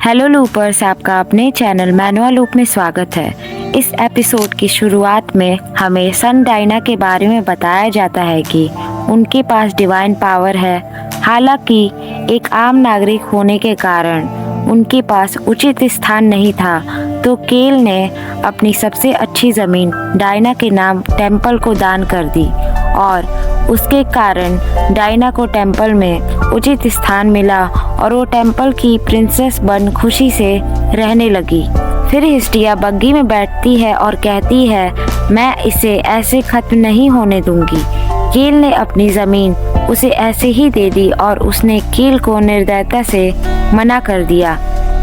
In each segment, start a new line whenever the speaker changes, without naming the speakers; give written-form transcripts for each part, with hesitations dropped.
Hello लूपर्स, आपका अपने channel manual loop में स्वागत है। इस एपिसोड की शुरुआत में हमें सन डायना के बारे में बताया जाता है कि उनके पास डिवाइन पावर है। हालांकि एक आम नागरिक होने के कारण उनके पास उचित स्थान नहीं था, तो केल ने अपनी सबसे अच्छी ज़मीन डायना के नाम टेम्पल को दान कर दी और उसके कारण डायना को टेम्पल में उचित स्थान मिला और वो टेम्पल की प्रिंसेस बन खुशी से रहने लगी। फिर हिस्टिया बग्गी में बैठती है और कहती है, मैं इसे ऐसे खत्म नहीं होने दूंगी। केल ने अपनी ज़मीन उसे ऐसे ही दे दी और उसने केल को निर्दयता से मना कर दिया।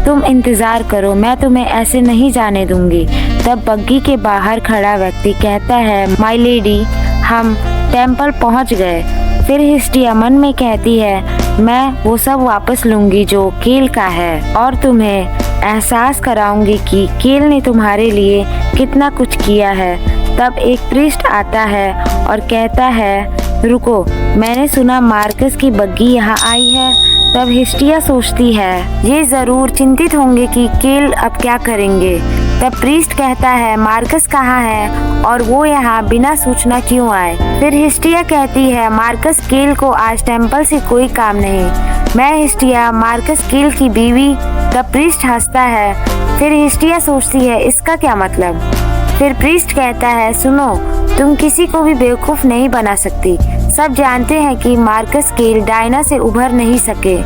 तुम इंतज़ार करो, मैं तुम्हें ऐसे नहीं जाने दूंगी। तब बग्गी के बाहर खड़ा व्यक्ति कहता है, माय लेडी, हम टेम्पल पहुंच गए। फिर हिस्टिया मन में कहती है, मैं वो सब वापस लूंगी जो केल का है और तुम्हें एहसास कराऊंगी कि केल ने तुम्हारे लिए कितना कुछ किया है। तब एक प्रीस्ट आता है और कहता है, रुको, मैंने सुना मार्कस की बग्गी यहाँ आई है। तब हिस्टिया सोचती है, ये जरूर चिंतित होंगे कि केल अब क्या करेंगे। तब प्रीस्ट कहता है, मार्कस कहाँ है और वो यहाँ बिना सूचना क्यों आए। फिर हिस्टिया कहती है, मार्कस केल को आज टेम्पल से कोई काम नहीं। मैं हिस्टिया, मार्कस केल की बीवी। तब प्रीस्ट हंसता है। फिर हिस्टिया सोचती है, इसका क्या मतलब। फिर प्रीस्ट कहता है, सुनो, तुम किसी को भी बेवकूफ नहीं बना सकती। सब जानते हैं कि मार्कस केल डायना से उभर नहीं सके।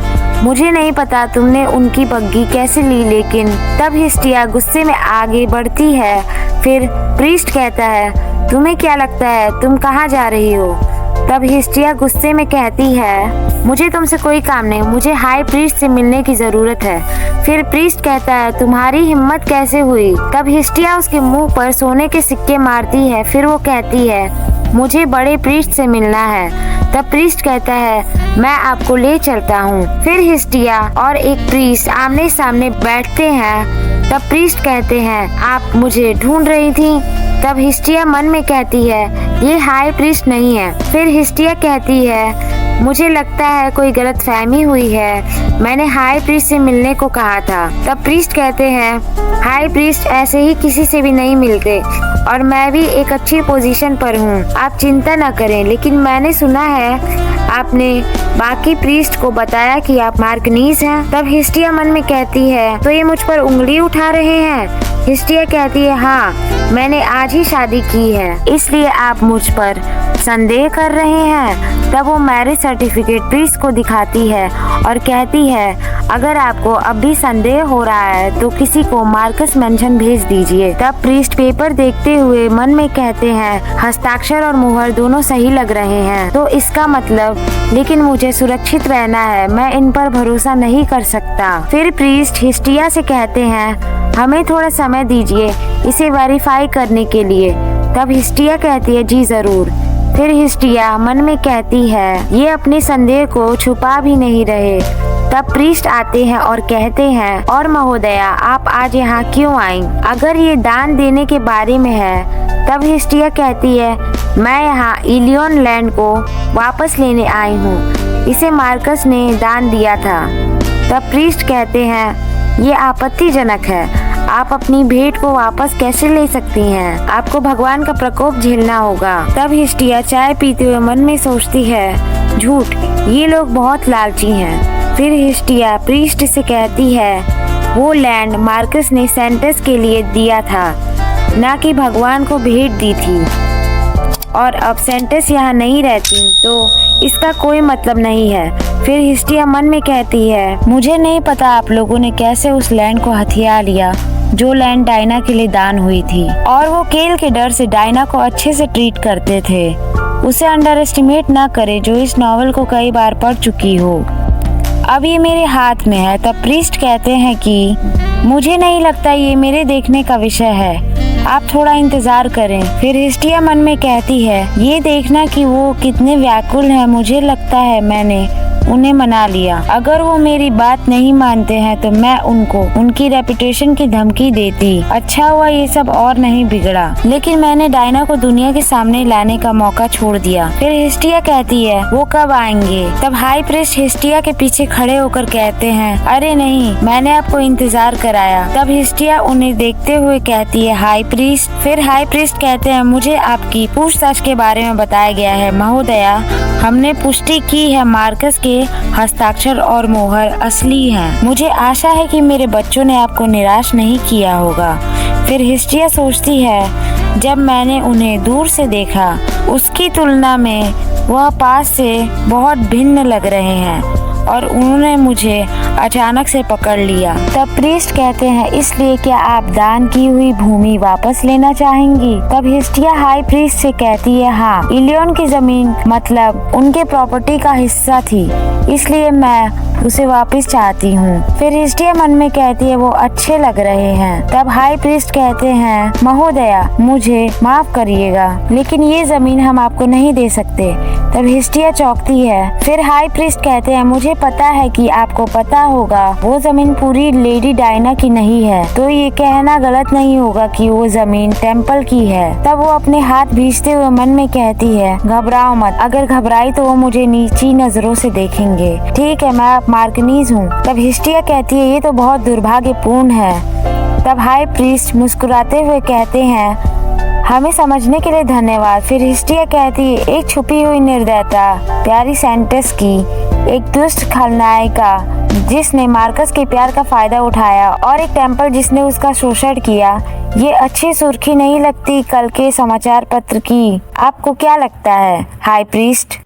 मुझे नहीं पता तुमने उनकी बग्गी कैसे ली, लेकिन तब हिस्टिया गुस्से में आगे बढ़ती है। फिर प्रीस्ट कहता है, तुम्हें क्या लगता है तुम कहाँ जा रही हो। तब हिस्टिया गुस्से में कहती है, मुझे तुमसे कोई काम नहीं, मुझे हाई प्रीस्ट से मिलने की जरूरत है। फिर प्रीस्ट कहता है, तुम्हारी हिम्मत कैसे हुई। तब हिस्टिया उसके मुंह पर सोने के सिक्के मारती है। फिर वो कहती है, मुझे बड़े प्रीस्ट से मिलना है। तब प्रीस्ट कहता है, मैं आपको ले चलता हूँ। फिर हिस्टिया और एक प्रीस्ट आमने सामने बैठते हैं। तब प्रीस्ट कहते हैं, आप मुझे ढूंढ रही थी। तब हिस्टिया मन में कहती है, ये हाई प्रीस्ट नहीं है। फिर हिस्टिया कहती है, मुझे लगता है कोई गलतफहमी हुई है, मैंने हाई प्रीस्ट से मिलने को कहा था। तब प्रीस्ट कहते हैं, हाई प्रीस्ट ऐसे ही किसी से भी नहीं मिलते और मैं भी एक अच्छी पोजीशन पर हूँ, आप चिंता न करें। लेकिन मैंने सुना है आपने बाकी प्रीस्ट को बताया कि आप मार्कनीज हैं। तब हिस्टिया मन में कहती है, तो ये मुझ पर उंगली उठा रहे हैं। हिस्टिया कहती है, हाँ, मैंने आज ही शादी की है, इसलिए आप मुझ पर संदेह कर रहे हैं। तब वो मैरिज सर्टिफिकेट प्रीस्ट को दिखाती है और कहती है, अगर आपको अब भी संदेह हो रहा है तो किसी को मार्कस मेंशन भेज दीजिए। तब प्रीस्ट पेपर देखते हुए मन में कहते हैं, हस्ताक्षर और मुहर दोनों सही लग रहे हैं, तो इसका मतलब, लेकिन मुझे सुरक्षित रहना है, मैं इन पर भरोसा नहीं कर सकता। फिर प्रीस्ट हिस्टिया से कहते हैं, हमें थोड़ा समय दीजिए इसे वेरीफाई करने के लिए। तब हिस्टिया कहती है, जी जरूर। फिर हिस्टिया मन में कहती है, ये अपने संदेह को छुपा भी नहीं रहे। तब प्रीस्ट आते हैं और कहते हैं, और महोदया, आप आज यहाँ क्यों आई, अगर ये दान देने के बारे में है। तब हिस्टिया कहती है, मैं यहाँ इलियन लैंड को वापस लेने आई हूँ, इसे मार्कस ने दान दिया था। तब प्रीस्ट कहते हैं, ये आपत्तिजनक है, आप अपनी भेंट को वापस कैसे ले सकती हैं? आपको भगवान का प्रकोप झेलना होगा। तब हिस्टिया चाय पीते हुए मन में सोचती है, झूठ, ये लोग बहुत लालची हैं। फिर हिस्टिया प्रीस्ट से कहती है, वो लैंड मार्कस ने सेंटस के लिए दिया था, ना कि भगवान को भेंट दी थी, और अब सेंटस यहाँ नहीं रहती तो इसका कोई मतलब नहीं है। फिर हिस्टिया मन में कहती है, मुझे नहीं पता आप लोगों ने कैसे उस लैंड को हथिया लिया जो लैंड डायना के लिए दान हुई थी, और वो केल के डर से डायना को अच्छे से ट्रीट करते थे। उसे अंडर एस्टिमेट ना करे जो इस नॉवल को कई बार पढ़ चुकी हो। अब ये मेरे हाथ में है। तब प्रीस्ट कहते हैं कि मुझे नहीं लगता ये मेरे देखने का विषय है, आप थोड़ा इंतजार करें। फिर हिस्टिया मन में कहती है, ये देखना कि वो कितने व्याकुल हैं, मुझे लगता है मैंने उन्हें मना लिया। अगर वो मेरी बात नहीं मानते हैं तो मैं उनको उनकी रेपुटेशन की धमकी देती। अच्छा हुआ ये सब और नहीं बिगड़ा, लेकिन मैंने डायना को दुनिया के सामने लाने का मौका छोड़ दिया। फिर हिस्टिया कहती है वो कब आएंगे? तब हाई प्रीस्ट हिस्टिया के पीछे खड़े होकर कहते हैं अरे नहीं, मैंने आपको इंतजार कराया। तब हिस्टिया उन्हें देखते हुए कहती है हाई प्रीस्ट। फिर हाई प्रीस्ट कहते हैं मुझे आपकी पूछताछ के बारे में बताया गया है महोदया। हमने पुष्टि की है मार्कस के हस्ताक्षर और मोहर असली हैं। मुझे आशा है कि मेरे बच्चों ने आपको निराश नहीं किया होगा। फिर हिस्टिया सोचती है जब मैंने उन्हें दूर से देखा उसकी तुलना में वह पास से बहुत भिन्न लग रहे हैं और उन्होंने मुझे अचानक से पकड़ लिया। तब प्रीस्ट कहते हैं इसलिए क्या आप दान की हुई भूमि वापस लेना चाहेंगी? तब हिस्टिया हाई प्रीस्ट से कहती है हाँ, इलियन की जमीन मतलब उनके प्रॉपर्टी का हिस्सा थी, इसलिए मैं उसे वापस चाहती हूँ। फिर हिस्टिया मन में कहती है वो अच्छे लग रहे हैं। तब हाई प्रीस्ट कहते हैं महोदया मुझे माफ करिएगा, लेकिन ये जमीन हम आपको नहीं दे सकते। तब हिस्टिया चौंकती है। फिर हाई प्रीस्ट कहते हैं मुझे पता है कि आपको पता होगा वो जमीन पूरी लेडी डायना की नहीं है, तो ये कहना गलत नहीं होगा कि वो जमीन टेम्पल की है। तब वो अपने हाथ भींचते हुए मन में कहती है घबराओ मत, अगर घबराई तो वो मुझे नीची नजरों से देखेंगे। ठीक है, मैं मार्कनीज हूँ। तब हिस्टिया कहती है ये तो बहुत दुर्भाग्यपूर्ण है। तब हाई प्रीस्ट मुस्कुराते हुए कहते हैं हमें समझने के लिए धन्यवाद। फिर हिस्टिया कहती है एक छुपी हुई निर्दयता प्यारी सेंटेस की, एक दुष्ट खलनायिका जिसने मार्कस के प्यार का फायदा उठाया और एक टेम्पल जिसने उसका शोषण किया। ये अच्छी सुर्खी नहीं लगती कल के समाचार पत्र की? आपको क्या लगता है हाई प्रीस्ट?